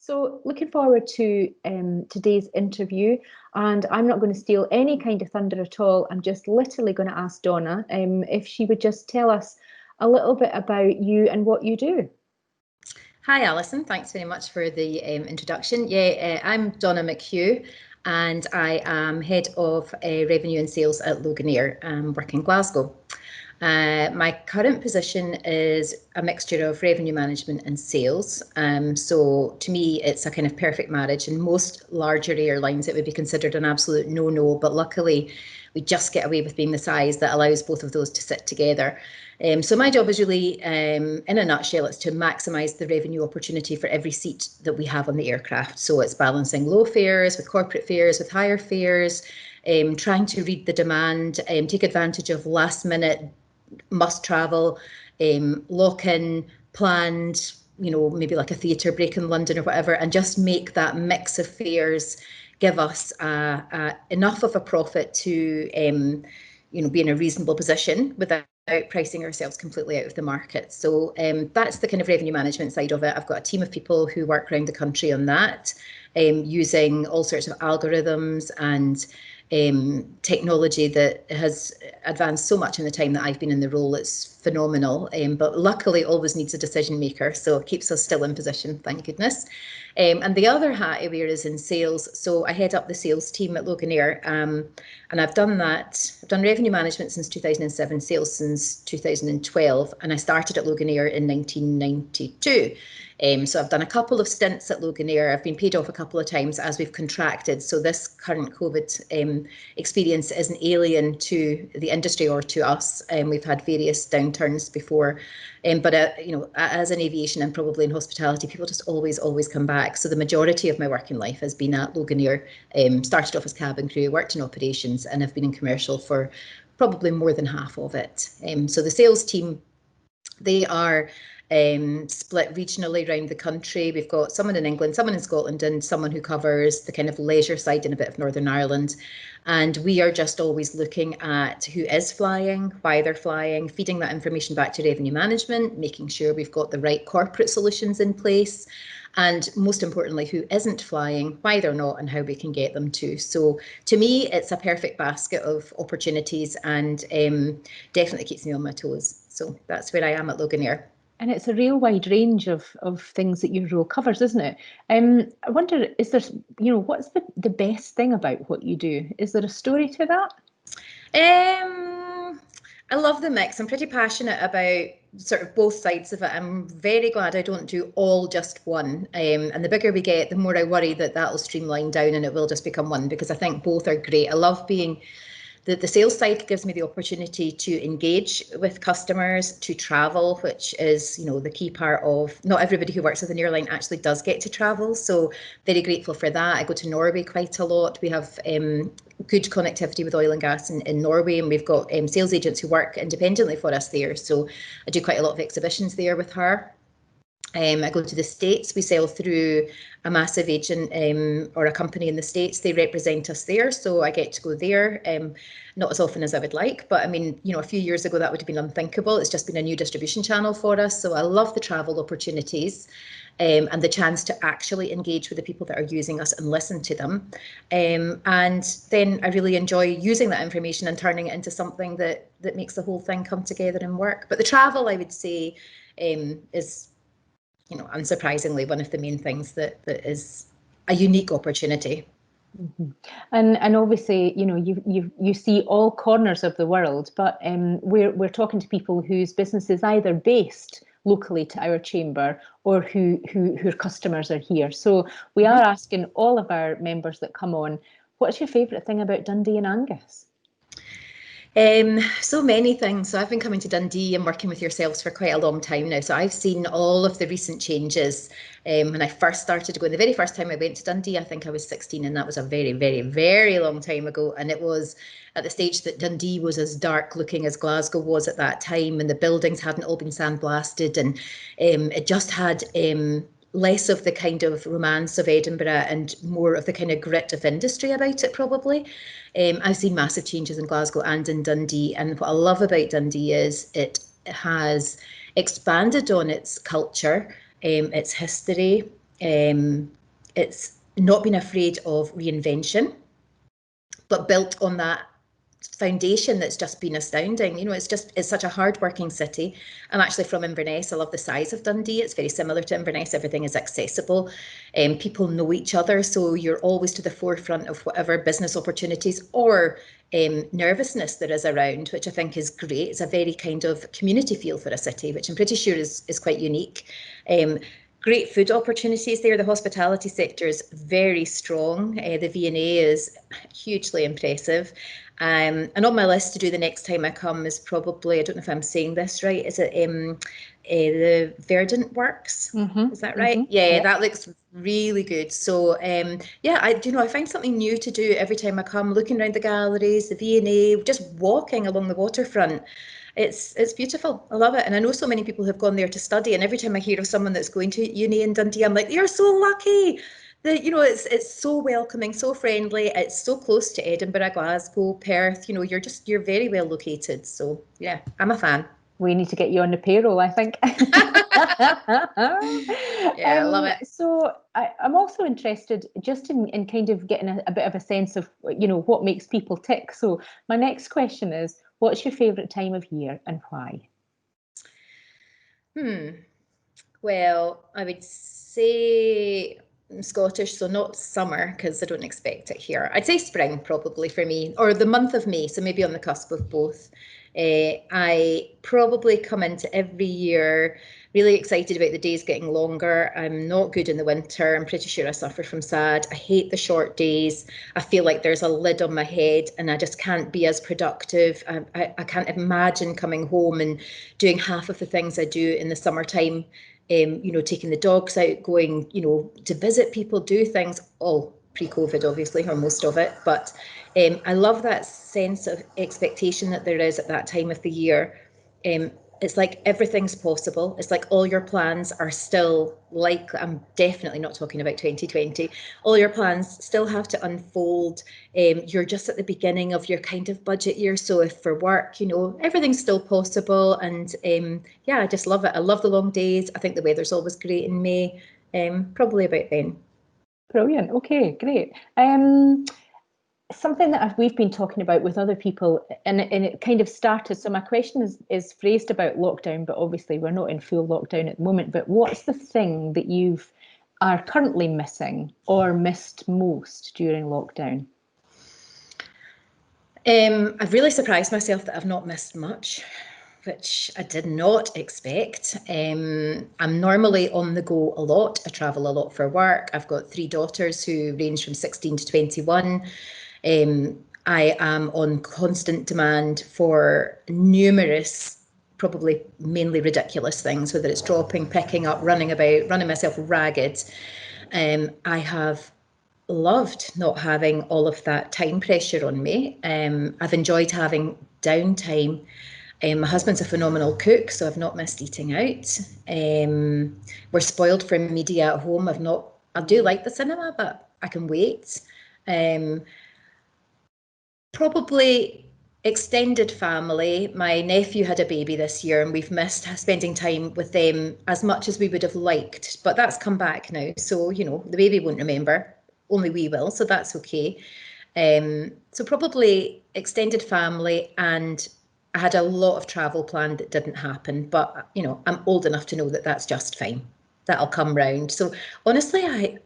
So looking forward to today's interview, and I'm not going to steal any kind of thunder at all. I'm just literally going to ask Donna if she would just tell us a little bit about you and what you do. Hi Alison, thanks very much for the introduction. I'm Donna McHugh and I am Head of Revenue and Sales at Loganair, working in Glasgow. My current position is a mixture of revenue management and sales. So to me, it's a kind of perfect marriage. In most larger airlines, it would be considered an absolute no-no, but luckily we just get away with being the size that allows both of those to sit together. So my job is really, in a nutshell, it's to maximise the revenue opportunity for every seat that we have on the aircraft. So it's balancing low fares with corporate fares, with higher fares, trying to read the demand, take advantage of last minute must travel, lock in planned, maybe like a theatre break in London or whatever, and just make that mix of fares give us enough of a profit to be in a reasonable position without pricing ourselves completely out of the market. So that's the kind of revenue management side of it. I've got a team of people who work around the country on that, using all sorts of algorithms and technology that has advanced so much in the time that I've been in the role. It's phenomenal, but luckily always needs a decision maker, so it keeps us still in position, thank goodness. And the other hat I wear is in sales. So I head up the sales team at Loganair, and I've done revenue management since 2007, sales since 2012, and I started at Loganair in 1992. So I've done a couple of stints at Loganair. I've been paid off a couple of times as we've contracted. So this current COVID experience isn't alien to the industry or to us. We've had various downturns before, but as in aviation and probably in hospitality, people just always come back. So the majority of my working life has been at Loganair. Started off as cabin crew, worked in operations, and have been in commercial for probably more than half of it. So the sales team, they are split regionally around the country. We've got someone in England, someone in Scotland, and someone who covers the kind of leisure side and a bit of Northern Ireland. And we are just always looking at who is flying, why they're flying, feeding that information back to revenue management, making sure we've got the right corporate solutions in place, and most importantly, who isn't flying, why they're not, and how we can get them to. So to me, it's a perfect basket of opportunities, and definitely keeps me on my toes. So that's where I am at Loganair. And it's a real wide range of things that your role covers, isn't it? I wonder, is there, what's the best thing about what you do? Is there a story to that? I love the mix. I'm pretty passionate about sort of both sides of it. I'm very glad I don't do all just one. And the bigger we get, the more I worry that that'll streamline down and it will just become one, because I think both are great. I love being the sales side gives me the opportunity to engage with customers, to travel, which is, the key part of, not everybody who works with an airline actually does get to travel. So very grateful for that. I go to Norway quite a lot. We have good connectivity with oil and gas in Norway, and we've got sales agents who work independently for us there. So I do quite a lot of exhibitions there with her. I go to the States. We sell through a massive agent or a company in the States. They represent us there, so I get to go there. Not as often as I would like, but I mean, a few years ago that would have been unthinkable. It's just been a new distribution channel for us. So I love the travel opportunities and the chance to actually engage with the people that are using us and listen to them. And then I really enjoy using that information and turning it into something that makes the whole thing come together and work. But the travel, I would say, is, unsurprisingly, one of the main things that is a unique opportunity. Mm-hmm. And obviously, you see all corners of the world, but we're talking to people whose business is either based locally to our chamber or whose customers are here. So we are asking all of our members that come on, what's your favourite thing about Dundee and Angus? So many things. So I've been coming to Dundee and working with yourselves for quite a long time now. So I've seen all of the recent changes. When I first started going, the very first time I went to Dundee, I think I was 16, and that was a very, very, very long time ago. And it was at the stage that Dundee was as dark looking as Glasgow was at that time, and the buildings hadn't all been sandblasted, and it just had less of the kind of romance of Edinburgh and more of the kind of grit of industry about it, probably. I've seen massive changes in Glasgow and in Dundee, and what I love about Dundee is it has expanded on its culture, its history, It's not been afraid of reinvention, but built on that foundation that's just been astounding. You know, it's such a hard-working city. I'm actually from Inverness. I love the size of Dundee. It's very similar to Inverness. Everything is accessible. People know each other, so you're always to the forefront of whatever business opportunities or nervousness there is around, which I think is great. It's a very kind of community feel for a city, which I'm pretty sure is quite unique. Great food opportunities there. The hospitality sector is very strong. The V&A is hugely impressive. And on my list to do the next time I come is probably, I don't know if I'm saying this right, is it the Verdant Works? Is that right? Yeah, that looks really good. So yeah, I find something new to do every time I come, looking around the galleries, the V&A, just walking along the waterfront. It's beautiful. I love it. And I know so many people who have gone there to study, and every time I hear of someone that's going to uni in Dundee, I'm like, you're so lucky. It's so welcoming, so friendly. It's so close to Edinburgh, Glasgow, Perth. You're very well located. So yeah, I'm a fan. We need to get you on the payroll, I think. Yeah, I love it. So I'm also interested just in kind of getting a bit of a sense of, what makes people tick. So my next question is, what's your favourite time of year and why? Well, I would say Scottish, so not summer, because I don't expect it here. I'd say spring probably for me, or the month of May, so maybe on the cusp of both. I probably come into every year really excited about the days getting longer. I'm not good in the winter. I'm pretty sure I suffer from SAD. I hate the short days. I feel like there's a lid on my head and I just can't be as productive. I can't imagine coming home and doing half of the things I do in the summertime. Taking the dogs out, going, to visit people, do things, all pre-COVID, obviously, or most of it. But I love that sense of expectation that there is at that time of the year. It's like everything's possible. It's like all your plans are still I'm definitely not talking about 2020. All your plans still have to unfold. You're just at the beginning of your kind of budget year. So if for work, everything's still possible. And yeah, I just love it. I love the long days. I think the weather's always great in May. Probably about then. Brilliant. Okay, great. Something that we've been talking about with other people, and it kind of started. So my question is phrased about lockdown, but obviously we're not in full lockdown at the moment. But what's the thing that you are currently missing or missed most during lockdown? I've really surprised myself that I've not missed much, which I did not expect. I'm normally on the go a lot. I travel a lot for work. I've got 3 daughters who range from 16 to 21. I am on constant demand for numerous, probably mainly ridiculous things, whether it's dropping, picking up, running about, running myself ragged. I have loved not having all of that time pressure on me. I've enjoyed having downtime. My husband's a phenomenal cook, so I've not missed eating out. We're spoiled for media at home. I do like the cinema, but I can wait. Probably extended family. My nephew had a baby this year and we've missed spending time with them as much as we would have liked, but that's come back now. So, the baby won't remember, only we will, so that's okay. So probably extended family, and I had a lot of travel planned that didn't happen, but I'm old enough to know that that's just fine. That'll come round. So honestly,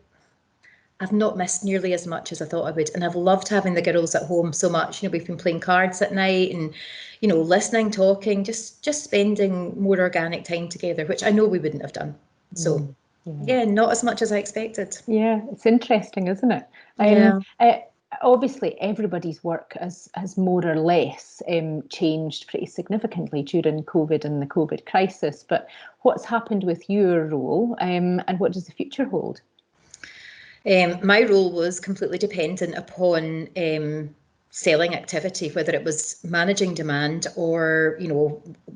I've not missed nearly as much as I thought I would. And I've loved having the girls at home so much. We've been playing cards at night and, listening, talking, just spending more organic time together, which I know we wouldn't have done. So yeah, not as much as I expected. Yeah, it's interesting, isn't it? Yeah. Obviously, everybody's work has more or less changed pretty significantly during COVID and the COVID crisis. But what's happened with your role, and what does the future hold? My role was completely dependent upon selling activity, whether it was managing demand or,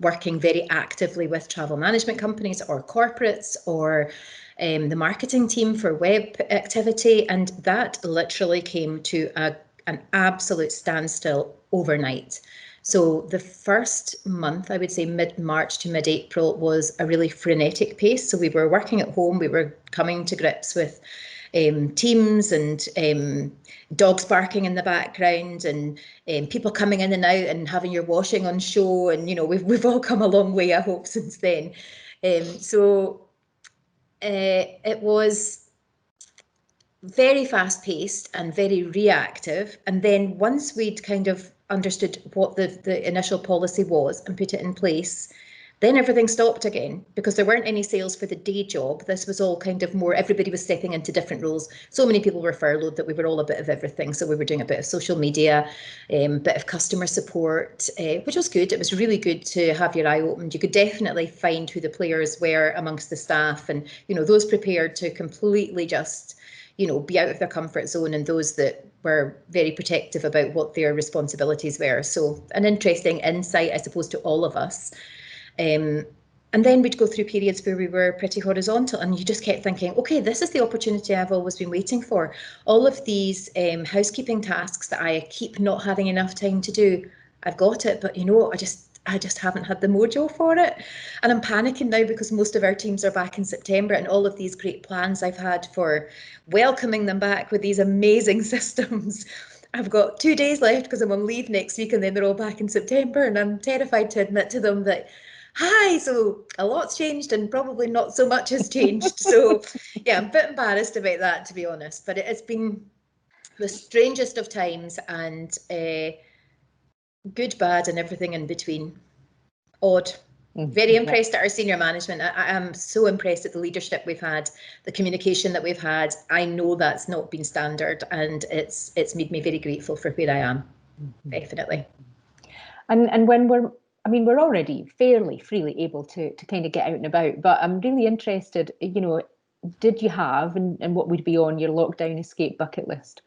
working very actively with travel management companies or corporates or the marketing team for web activity. And that literally came to an absolute standstill overnight. So the first month, I would say mid-March to mid-April, was a really frenetic pace. So we were working at home, we were coming to grips with teams and dogs barking in the background and people coming in and out and having your washing on show. And, we've all come a long way, I hope, since then. So it was very fast paced and very reactive. And then once we'd kind of understood what the initial policy was and put it in place, then everything stopped again because there weren't any sales for the day job. This was all kind of more, everybody was stepping into different roles. So many people were furloughed that we were all a bit of everything. So we were doing a bit of social media, bit of customer support, which was good. It was really good to have your eye opened. You could definitely find who the players were amongst the staff and, those prepared to completely just, be out of their comfort zone and those that were very protective about what their responsibilities were. So an interesting insight, I suppose, to all of us. And then we'd go through periods where we were pretty horizontal and you just kept thinking, okay, this is the opportunity I've always been waiting for. All of these housekeeping tasks that I keep not having enough time to do, I've got it, but I just haven't had the mojo for it. And I'm panicking now because most of our teams are back in September and all of these great plans I've had for welcoming them back with these amazing systems. I've got 2 days left because I'm on leave next week and then they're all back in September and I'm terrified to admit to them that hi, so a lot's changed and probably not so much has changed. So yeah, I'm a bit embarrassed about that, to be honest, but it's been the strangest of times and good, bad and everything in between. Odd. Very impressed at our senior management. I am so impressed at the leadership we've had, the communication that we've had. I know that's not been standard and it's made me very grateful for where I am, definitely. And when we're already fairly freely able to kind of get out and about, but I'm really interested, did you have and what would be on your lockdown escape bucket list?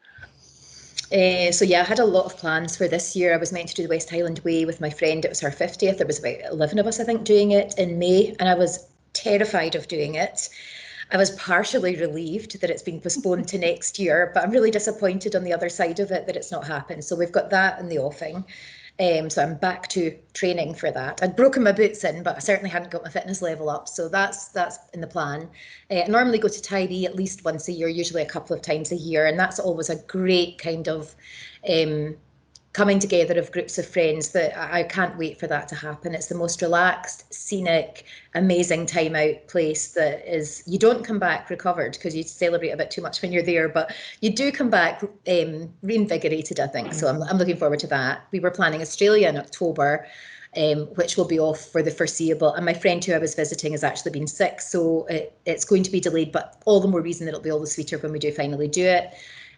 So yeah, I had a lot of plans for this year. I was meant to do the West Highland Way with my friend. It was her 50th. There was about 11 of us, I think, doing it in May, and I was terrified of doing it. I was partially relieved that it's been postponed to next year, but I'm really disappointed on the other side of it that it's not happened. So we've got that in the offing. So I'm back to training for that. I'd broken my boots in, but I certainly hadn't got my fitness level up. So that's in the plan. I normally go to Tyree at least once a year, usually a couple of times a year. And that's always a great kind of coming together of groups of friends that I can't wait for that to happen. It's the most relaxed, scenic, amazing time out place that is, you don't come back recovered because you celebrate a bit too much when you're there, but you do come back reinvigorated, I think. So I'm looking forward to that. We were planning Australia in October, which will be off for the foreseeable. And my friend who I was visiting has actually been sick, so it's going to be delayed, but all the more reason that it'll be all the sweeter when we do finally do it.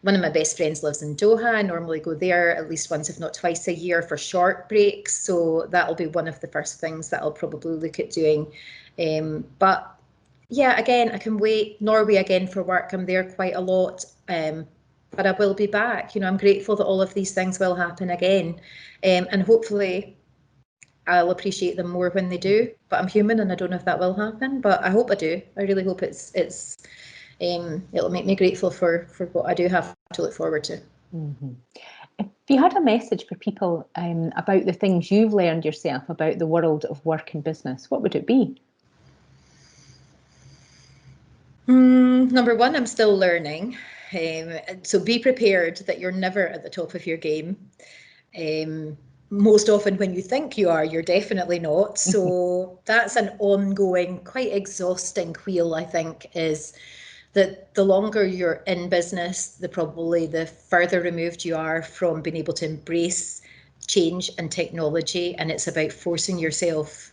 One of my best friends lives in Doha. I normally go there at least once, if not twice a year for short breaks. So that'll be one of the first things that I'll probably look at doing. But yeah, again, I can wait. Norway again for work. I'm there quite a lot. But I will be back. I'm grateful that all of these things will happen again. And hopefully I'll appreciate them more when they do. But I'm human and I don't know if that will happen. But I hope I do. I really hope it'll make me grateful for what I do have to look forward to. Mm-hmm. If you had a message for people about the things you've learned yourself about the world of work and business, what would it be? Number one, I'm still learning. So be prepared that you're never at the top of your game. Most often when you think you are, you're definitely not. So that's an ongoing, quite exhausting wheel, I think, is that the longer you're in business, the further removed you are from being able to embrace change and technology. And it's about forcing yourself.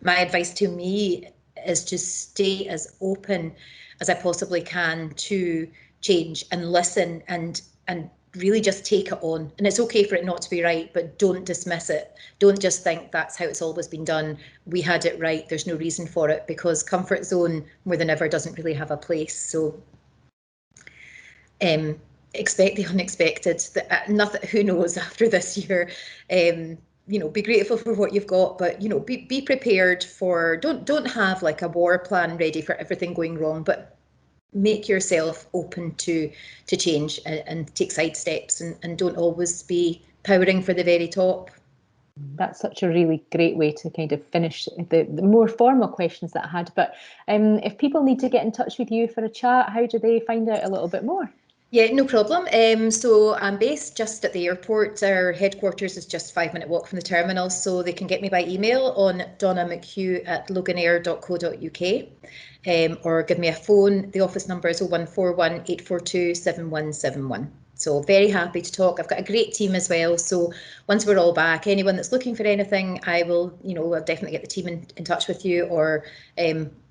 My advice to me is to stay as open as I possibly can to change and listen and really just take it on. And it's okay for it not to be right, but don't dismiss it. Don't just think that's how it's always been done. We had it right. There's no reason for it, because comfort zone more than ever doesn't really have a place. So expect the unexpected. Nothing, who knows after this year. Be grateful for what you've got, but be prepared for, don't have like a war plan ready for everything going wrong, but make yourself open to change and take side steps and don't always be powering for the very top. That's such a really great way to kind of finish the more formal questions that I had. But if people need to get in touch with you for a chat, how do they find out a little bit more? Yeah, no problem. So I'm based just at the airport. Our headquarters is just 5-minute walk from the terminal, so they can get me by email on donnamchugh@loganair.co.uk, or give me a phone. The office number is 0141 842 7171. So very happy to talk. I've got a great team as well. So once we're all back, anyone that's looking for anything, I will, I'll definitely get the team in touch with you, or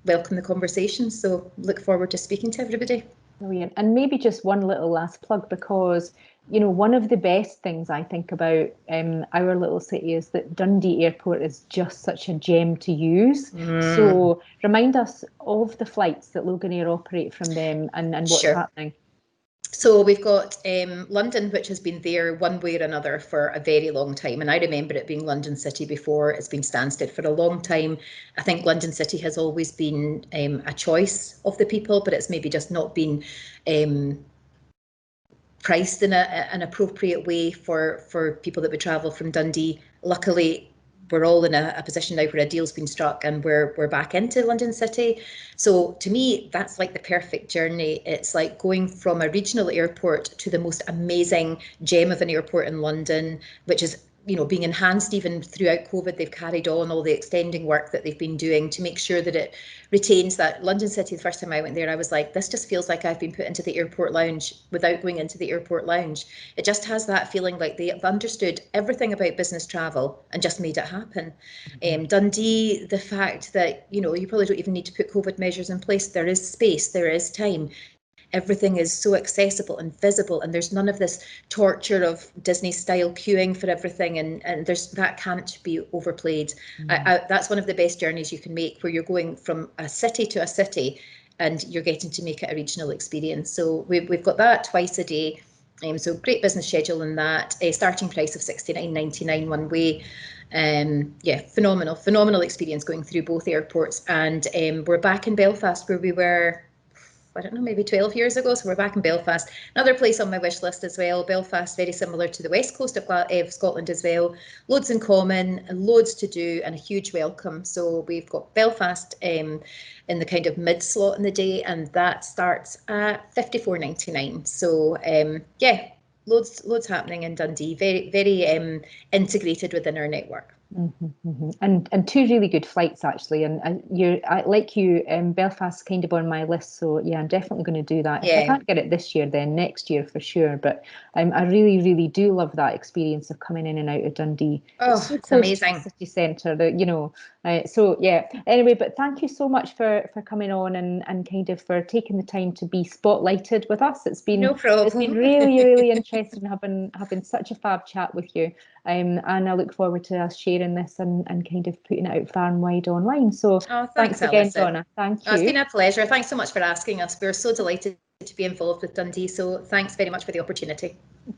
welcome the conversation. So look forward to speaking to everybody. Brilliant. And maybe just one little last plug, because one of the best things I think about our little city is that Dundee Airport is just such a gem to use. So remind us of the flights that Loganair operate from them, and what's Sure. happening. So we've got London, which has been there one way or another for a very long time. And I remember it being London City before. It's been Stansted for a long time. I think London City has always been a choice of the people, but it's maybe just not been priced in an appropriate way for people that would travel from Dundee. Luckily, we're all in a position now where a deal's been struck and we're back into London City. So to me, that's like the perfect journey. It's like going from a regional airport to the most amazing gem of an airport in London, which is being enhanced even throughout COVID. They've carried on all the extending work that they've been doing to make sure that it retains that. London City, the first time I went there, I was like, this just feels like I've been put into the airport lounge without going into the airport lounge. It just has that feeling like they have understood everything about business travel and just made it happen. Dundee, the fact that, you probably don't even need to put COVID measures in place. There is space, there is time. Everything is so accessible and visible, and there's none of this torture of Disney style queuing for everything, and that can't be overplayed. That's one of the best journeys you can make, where you're going from a city to a city and you're getting to make it a regional experience. So we've got that twice a day. So great business schedule in that. A starting price of $69.99 one way. Phenomenal experience going through both airports. And we're back in Belfast, where we were, I don't know, maybe 12 years ago. So we're back in Belfast. Another place on my wish list as well. Belfast, very similar to the west coast of Scotland as well. Loads in common, loads to do, and a huge welcome. So we've got Belfast in the kind of mid slot in the day, and that starts at $54.99. So loads happening in Dundee. Very integrated within our network. And two really good flights actually, and Belfast's kind of on my list, so yeah, I'm definitely going to do that. If I can't get it this year, then next year for sure. But I really do love that experience of coming in and out of Dundee. It's so close amazing to the city centre, so yeah. Anyway, but thank you so much for coming on and kind of for taking the time to be spotlighted with us. It's been no problem. It's been really interesting having such a fab chat with you. And I look forward to us sharing this and kind of putting it out far and wide online. So thanks again, Alison. Donna. Thank you. It's been a pleasure. Thanks so much for asking us. We're so delighted to be involved with Dundee. So thanks very much for the opportunity.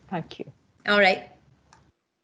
Thank you. All right.